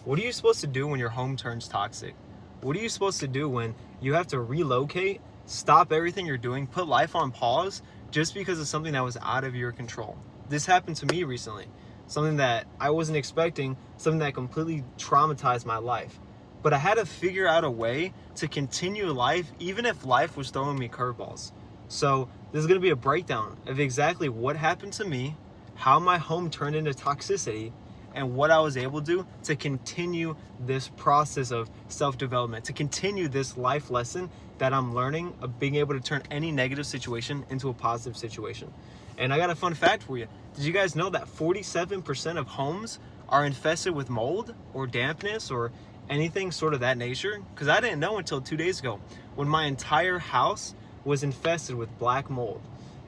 What are you supposed to do when your home turns toxic? What are you supposed to do when you have to relocate, stop everything you're doing, put life on pause just because of something that was out of your control? This happened to me recently. Something that I wasn't expecting, something that completely traumatized my life. But I had to figure out a way to continue life even if life was throwing me curveballs. So this is going to be a breakdown of exactly what happened to me, how my home turned into toxicity, and what I was able to do to continue this process of self-development, to continue this life lesson that I'm learning of being able to turn any negative situation into a positive situation. And I got a fun fact for you. Did you guys know that 47% of homes are infested with mold or dampness or anything sort of that nature? Because I didn't know until 2 days ago when my entire house was infested with black mold.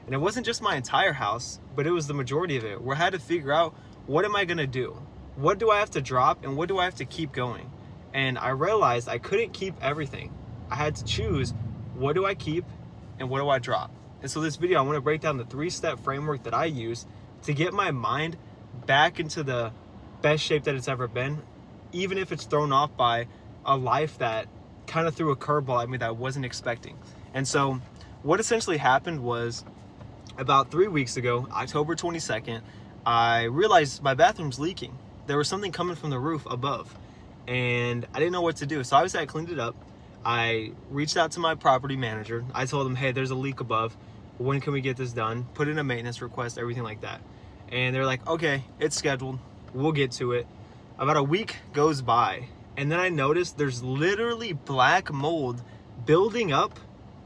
And it wasn't just my entire house, but it was the majority of it, where I had to figure out, what am I gonna do? What do I have to drop and what do I have to keep going? And I realized I couldn't keep everything. I had to choose, what do I keep and what do I drop? And so this video, I wanna break down the 3-step framework that I use to get my mind back into the best shape that it's ever been, even if it's thrown off by a life that kind of threw a curveball at me that I wasn't expecting. And so what essentially happened was, about 3 weeks ago, October 22nd, I realized my bathroom's leaking. There was something coming from the roof above, and I didn't know what to do. So obviously I cleaned it up. I reached out to my property manager. I told him, hey, there's a leak above. When can we get this done? Put in a maintenance request, everything like that. And they're like, okay, it's scheduled. We'll get to it. About a week goes by, and then I noticed there's literally black mold building up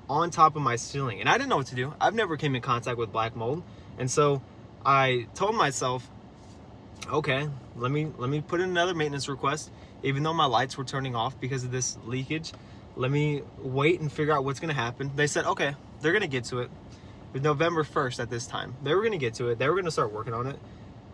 on top of my ceiling. And I didn't know what to do. I've never came in contact with black mold. And so I told myself, okay, let me put in another maintenance request, even though my lights were turning off because of this leakage. Let me wait and figure out what's gonna happen. They said, okay, they're gonna get to it. It was November 1st at this time. They were gonna get to it. They were gonna start working on it.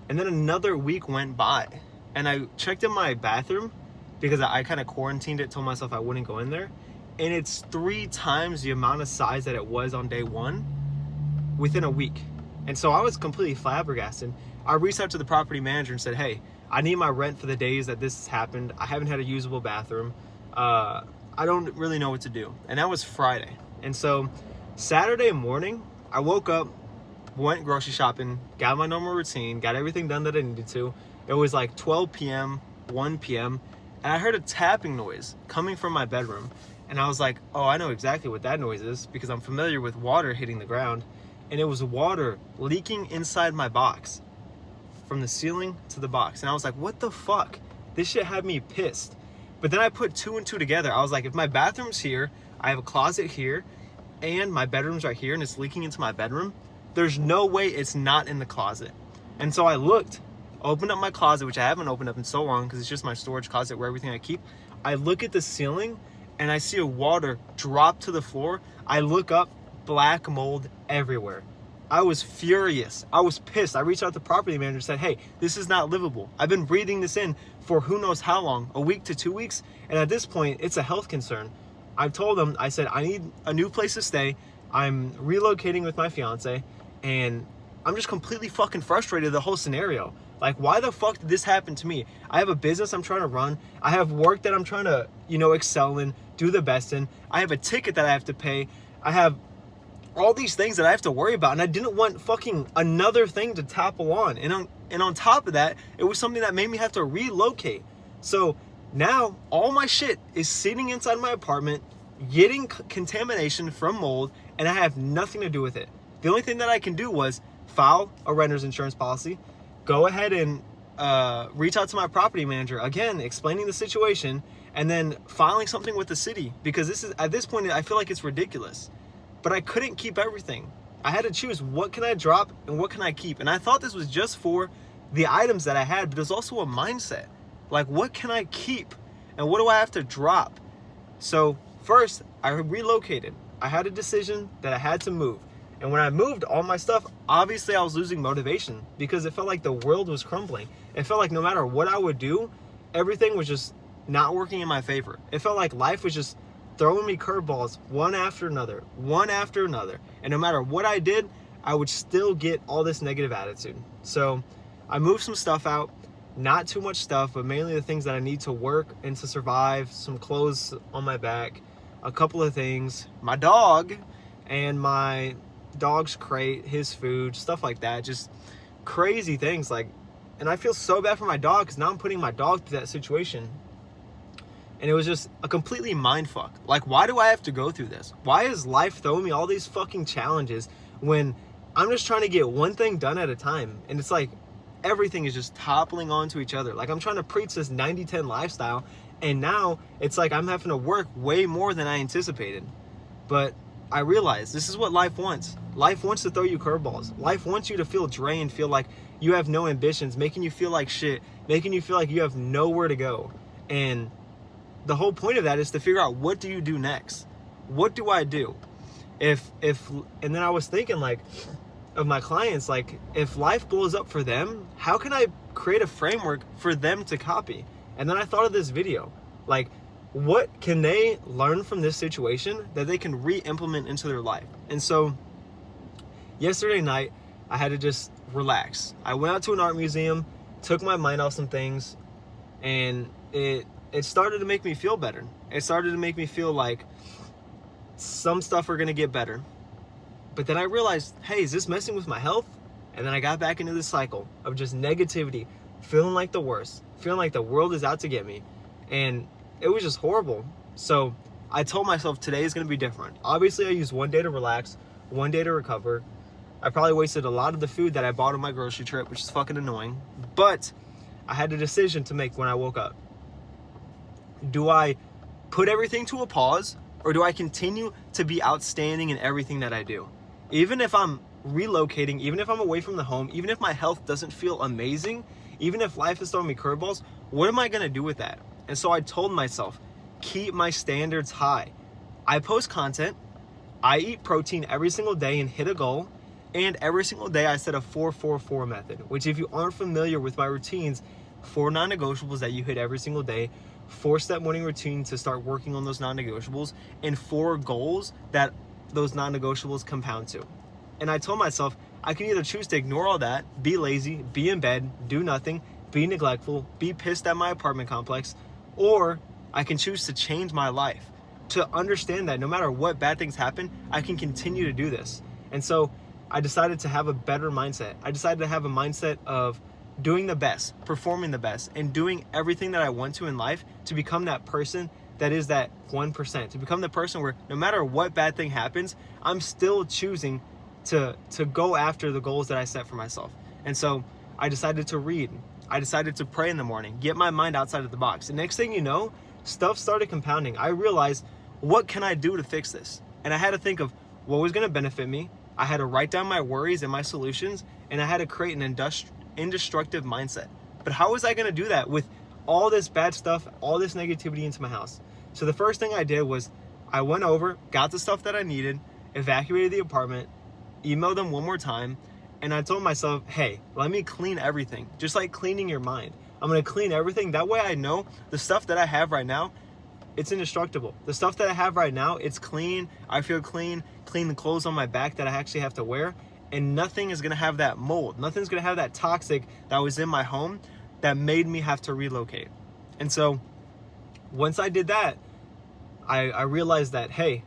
And then another week went by, and I checked in my bathroom because I kind of quarantined it, told myself I wouldn't go in there. And it's 3 times the amount of size that it was on day 1 within a week. And so I was completely flabbergasted. I reached out to the property manager and said, hey, I need my rent for the days that this has happened. I haven't had a usable bathroom. I don't really know what to do. And that was Friday. And so Saturday morning, I woke up, went grocery shopping, got my normal routine, got everything done that I needed to. It was like 12 p.m., 1 p.m., and I heard a tapping noise coming from my bedroom. And I was like, oh, I know exactly what that noise is because I'm familiar with water hitting the ground. And it was water leaking inside my box from the ceiling to the box. And I was like, what the fuck? This shit had me pissed. But then I put 2 and 2 together. I was like, if my bathroom's here, I have a closet here, and my bedroom's right here, and it's leaking into my bedroom, there's no way it's not in the closet. And so I looked, opened up my closet, which I haven't opened up in so long because it's just my storage closet where everything I keep. I look at the ceiling and I see a water drop to the floor. I look up, black mold everywhere. I was furious. I was pissed. I reached out to the property manager and said, hey, this is not livable. I've been breathing this in for who knows how long, a week to 2 weeks. And at this point, it's a health concern. I told them, I said, I need a new place to stay. I'm relocating with my fiance, and I'm just completely fucking frustrated with the whole scenario. Like, why the fuck did this happen to me? I have a business I'm trying to run. I have work that I'm trying to, excel in, do the best in. I have a ticket that I have to pay. I have all these things that I have to worry about, and I didn't want fucking another thing to topple on. And on top of that, it was something that made me have to relocate. So now all my shit is sitting inside my apartment, getting contamination from mold, and I have nothing to do with it. The only thing that I can do was file a renter's insurance policy, go ahead and reach out to my property manager, again, explaining the situation, and then filing something with the city, because this is, at this point, I feel like it's ridiculous. But I couldn't keep everything. I had to choose, what can I drop and what can I keep? And I thought this was just for the items that I had, but it was also a mindset. Like, what can I keep and what do I have to drop? So first, I relocated. I had a decision that I had to move. And when I moved all my stuff, obviously I was losing motivation because it felt like the world was crumbling. It felt like no matter what I would do, everything was just not working in my favor. It felt like life was just throwing me curveballs one after another. And no matter what I did, I would still get all this negative attitude. So I moved some stuff out. not too much stuff, but mainly the things that I need to work and to survive, some clothes on my back, a couple of things, my dog and my dog's crate, his food, stuff like that, just crazy things. Like, and I feel so bad for my dog because now I'm putting my dog through that situation. And it was just a completely mind fuck. Like, why do I have to go through this? Why is life throwing me all these fucking challenges when I'm just trying to get one thing done at a time? And it's like everything is just toppling onto each other. Like, I'm trying to preach this 90-10 lifestyle, and now it's like I'm having to work way more than I anticipated. But I realize this is what life wants. Life wants to throw you curveballs. Life wants you to feel drained, feel like you have no ambitions, making you feel like shit, making you feel like you have nowhere to go. And the whole point of that is to figure out, what do you do next? What do I do? And then I was thinking, like, of my clients, like, if life blows up for them, how can I create a framework for them to copy? And then I thought of this video, like, what can they learn from this situation that they can re-implement into their life? And so yesterday night, I had to just relax. I went out to an art museum, took my mind off some things, and it started to make me feel better. It started to make me feel like some stuff are gonna get better. But then I realized, hey, is this messing with my health? And then I got back into this cycle of just negativity, feeling like the worst, feeling like the world is out to get me. And it was just horrible. So I told myself today is gonna be different. Obviously, I used one day to relax, one day to recover. I probably wasted a lot of the food that I bought on my grocery trip, which is fucking annoying. But I had a decision to make when I woke up. Do I put everything to a pause, or do I continue to be outstanding in everything that I do? Even if I'm relocating, even if I'm away from the home, even if my health doesn't feel amazing, even if life is throwing me curveballs, what am I gonna do with that? And so I told myself, keep my standards high. I post content, I eat protein every single day and hit a goal, and every single day I set a 4-4-4 method, which, if you aren't familiar with my routines, 4 non-negotiables that you hit every single day, 4-step morning routine to start working on those non-negotiables, and 4 goals that those non-negotiables compound to. And I told myself I can either choose to ignore all that, be lazy, be in bed, do nothing, be neglectful, be pissed at my apartment complex, or I can choose to change my life, to understand that no matter what bad things happen, I can continue to do this. And so I decided to have a better mindset. I decided to have a mindset of doing the best, performing the best, and doing everything that I want to in life to become that person that is that 1%, to become the person where no matter what bad thing happens, I'm still choosing to go after the goals that I set for myself. And so I decided to read. I decided to pray in the morning, get my mind outside of the box. The next thing you know, stuff started compounding. I realized, what can I do to fix this? And I had to think of what was gonna benefit me. I had to write down my worries and my solutions, and I had to create an indestructible mindset. But how was I gonna do that with all this bad stuff, all this negativity into my house? So the first thing I did was I went over, got the stuff that I needed, evacuated the apartment, emailed them one more time, and I told myself, hey, let me clean everything. Just like cleaning your mind. I'm gonna clean everything. That way I know the stuff that I have right now, it's indestructible. The stuff that I have right now, it's clean. I feel clean the clothes on my back that I actually have to wear, and nothing is gonna have that mold. Nothing's gonna have that toxic that was in my home that made me have to relocate. And so once I did that, I realized that, hey,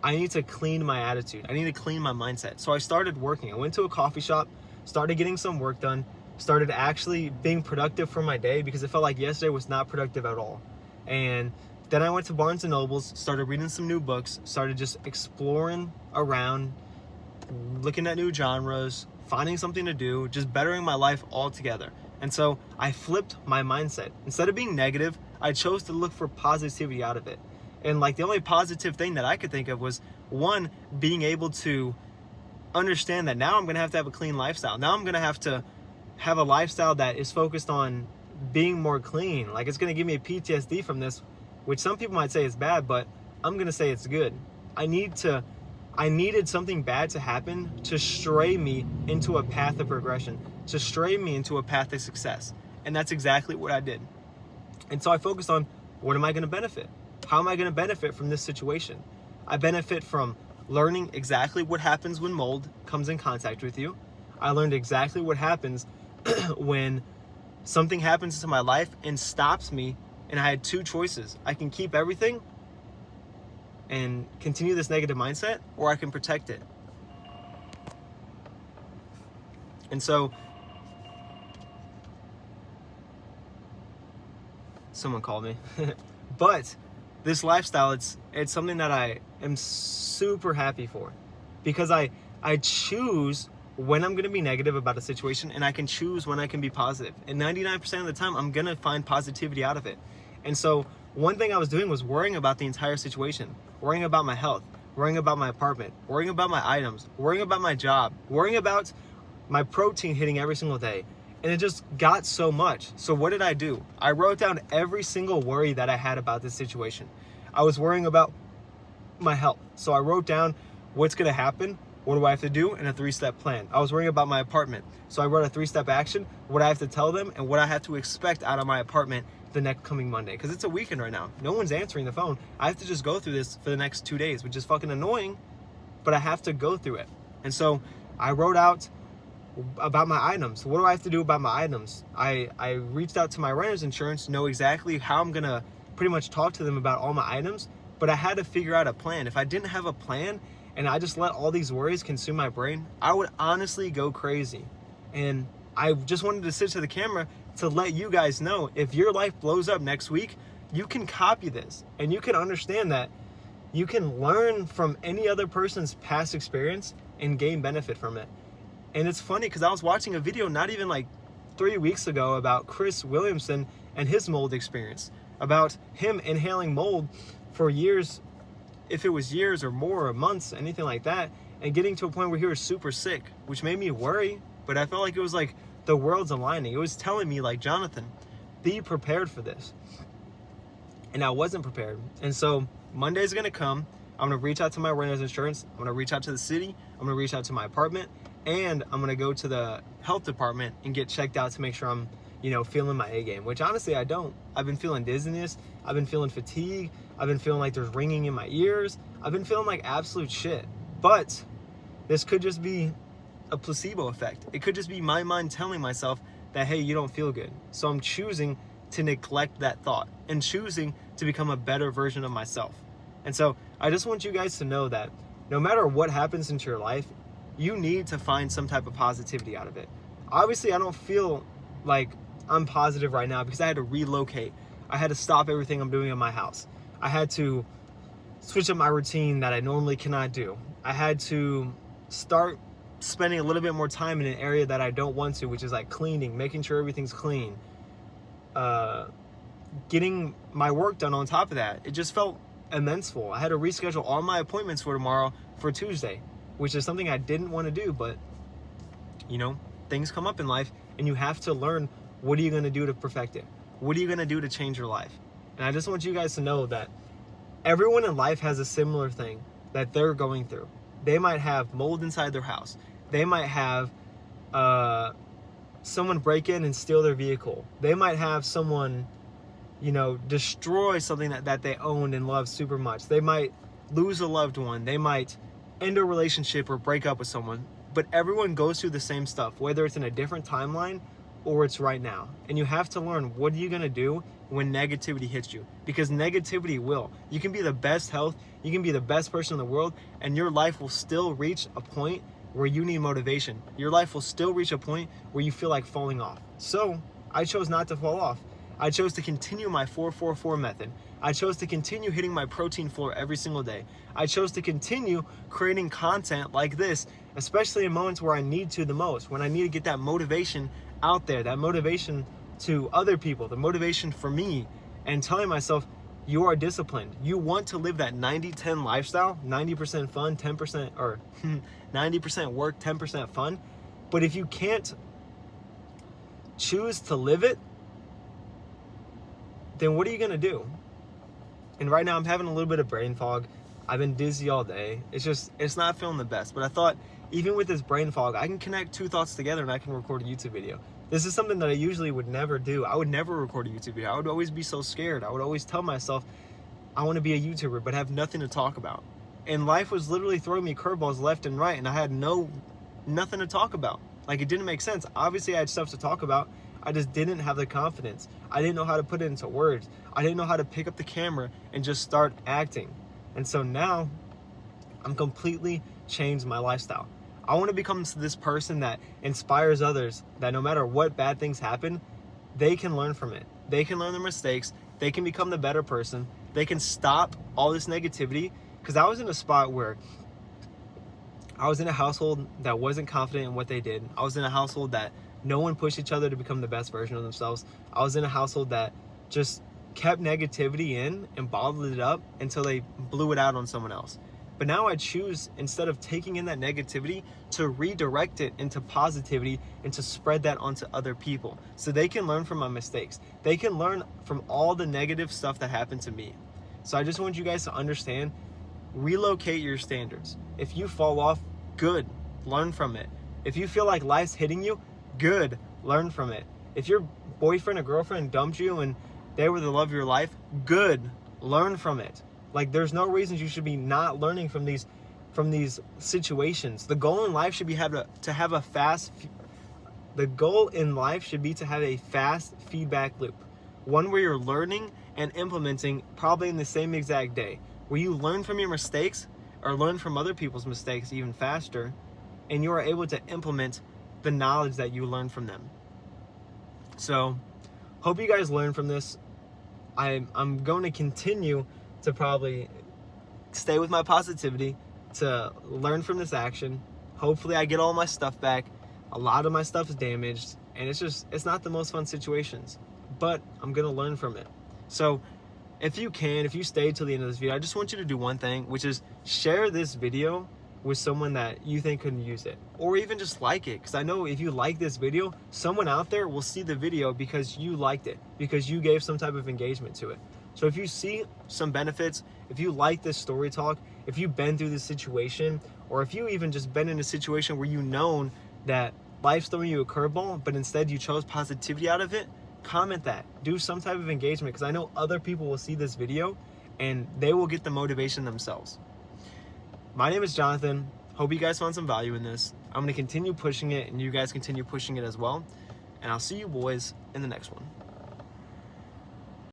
I need to clean my attitude. I need to clean my mindset. So I started working. I went to a coffee shop, started getting some work done, started actually being productive for my day, because it felt like yesterday was not productive at all. And then I went to Barnes & Nobles, started reading some new books, started just exploring around, looking at new genres, finding something to do, just bettering my life altogether. And so I flipped my mindset. Instead of being negative, I chose to look for positivity out of it. And like the only positive thing that I could think of was, one, being able to understand that now I'm gonna have to have a clean lifestyle. Now I'm gonna have to have a lifestyle that is focused on being more clean. Like, it's gonna give me a PTSD from this, which some people might say is bad, but I'm gonna say it's good. I needed something bad to happen to stray me into a path of progression, to stray me into a path of success. And that's exactly what I did. And so I focused on, what am I gonna benefit? How am I gonna benefit from this situation? I benefit from learning exactly what happens when mold comes in contact with you. I learned exactly what happens when something happens to my life and stops me, and I had two choices. I can keep everything and continue this negative mindset, or I can protect it. And so, someone called me. But this lifestyle, it's something that I am super happy for, because I choose when I'm going to be negative about a situation, and I can choose when I can be positive. And 99% of the time, I'm going to find positivity out of it. And so one thing I was doing was worrying about the entire situation, worrying about my health, worrying about my apartment, worrying about my items, worrying about my job, worrying about my protein hitting every single day. And it just got so much. So what did I do? I wrote down every single worry that I had about this situation. I was worrying about my health. So I wrote down what's going to happen, what do I have to do, and a 3-step plan. I was worrying about my apartment. So I wrote a 3-step action, what I have to tell them, and what I have to expect out of my apartment the next coming Monday. Because it's a weekend right now. No one's answering the phone. I have to just go through this for the next 2 days, which is fucking annoying, but I have to go through it. And so I wrote out about my items. What do I have to do about my items? I reached out to my renter's insurance, know exactly how I'm gonna pretty much talk to them about all my items, but I had to figure out a plan. If I didn't have a plan and I just let all these worries consume my brain, I would honestly go crazy. And I just wanted to sit to the camera to let you guys know, if your life blows up next week, you can copy this and you can understand that you can learn from any other person's past experience and gain benefit from it. And it's funny because I was watching a video not even like 3 weeks ago about Chris Williamson and his mold experience, about him inhaling mold for years, if it was years or more or months, anything like that, and getting to a point where he was super sick, which made me worry. But I felt like it was like the world's aligning. It was telling me, like, Jonathan, be prepared for this. And I wasn't prepared. And so Monday's gonna come. I'm gonna reach out to my renter's insurance. I'm gonna reach out to the city. I'm gonna reach out to my apartment. And I'm gonna go to the health department and get checked out to make sure I'm, feeling my A game, which honestly I don't. I've been feeling dizziness. I've been feeling fatigue. I've been feeling like there's ringing in my ears. I've been feeling like absolute shit. But this could just be a placebo effect. It could just be my mind telling myself that, hey, you don't feel good. So I'm choosing to neglect that thought and choosing to become a better version of myself. And so I just want you guys to know that no matter what happens into your life, you need to find some type of positivity out of it. Obviously, I don't feel like I'm positive right now because I had to relocate. I had to stop everything I'm doing in my house. I had to switch up my routine that I normally cannot do. I had to start spending a little bit more time in an area that I don't want to, which is like cleaning, making sure everything's clean, getting my work done on top of that. It just felt immenseful. I had to reschedule all my appointments for tomorrow for Tuesday, which is something I didn't want to do, but things come up in life and you have to learn, what are you going to do to perfect it? What are you going to do to change your life? And I just want you guys to know that everyone in life has a similar thing that they're going through. They might have mold inside their house. They might have someone break in and steal their vehicle. They might have someone, destroy something that they owned and loved super much. They might lose a loved one. They might end a relationship or break up with someone. But everyone goes through the same stuff, whether it's in a different timeline or it's right now. And you have to learn, what are you going to do when negativity hits you? Because negativity will. You can be the best health, you can be the best person in the world, and your life will still reach a point where you need motivation. Your life will still reach a point where you feel like falling off. So I chose not to fall off. I chose to continue my 4-4-4 method. I chose to continue hitting my protein floor every single day. I chose to continue creating content like this, especially in moments where I need to the most, when I need to get that motivation out there, that motivation to other people, the motivation for me, and telling myself, you are disciplined. You want to live that 90-10 lifestyle, 90% fun, 10%, or 90% work, 10% fun. But if you can't choose to live it, then what are you going to do? And right now I'm having a little bit of brain fog. I've been dizzy all day. It's not feeling the best. But I thought, even with this brain fog, I can connect two thoughts together and I can record a YouTube video. This is something that I usually would never do. I would never record a YouTube video. I would always be so scared. I would always tell myself, I want to be a YouTuber, but have nothing to talk about. And life was literally throwing me curveballs left and right, and I had nothing to talk about. Like, it didn't make sense. Obviously, I had stuff to talk about. I just didn't have the confidence. I didn't know how to put it into words. I didn't know how to pick up the camera and just start acting. And so now I'm completely changed my lifestyle. I want to become this person that inspires others, that no matter what bad things happen, they can learn from it. They can learn their mistakes. They can become the better person. They can stop all this negativity. Because I was in a spot where I was in a household that wasn't confident in what they did. I was in a household that no one pushed each other to become the best version of themselves. I was in a household that just kept negativity in and bottled it up until they blew it out on someone else. But now I choose, instead of taking in that negativity, to redirect it into positivity and to spread that onto other people so they can learn from my mistakes. They can learn from all the negative stuff that happened to me. So I just want you guys to understand, relocate your standards. If you fall off, good, learn from it. If you feel like life's hitting you, good, learn from it. If your boyfriend or girlfriend dumped you and they were the love of your life, good, learn from it. Like, there's no reason you should be not learning from these situations. The goal in life should be to have a fast feedback loop. One where you're learning and implementing probably in the same exact day, where you learn from your mistakes or learn from other people's mistakes even faster, and you are able to implement the knowledge that you learn from them. So, hope you guys learn from this. I'm going to continue to probably stay with my positivity, to learn from this action. Hopefully I get all my stuff back. A lot of my stuff is damaged, and it's not the most fun situations, but I'm gonna learn from it. So if you stay till the end of this video, I just want you to do one thing, which is share this video with someone that you think could use it, or even just like it, because I know if you like this video, someone out there will see the video because you liked it, because you gave some type of engagement to it. So if you see some benefits, if you like this story talk, if you've been through this situation, or if you even just been in a situation where you've known that life's throwing you a curveball, but instead you chose positivity out of it, comment that. Do some type of engagement, because I know other people will see this video and they will get the motivation themselves. My name is Jonathan. Hope you guys found some value in this. I'm going to continue pushing it, and you guys continue pushing it as well. And I'll see you boys in the next one.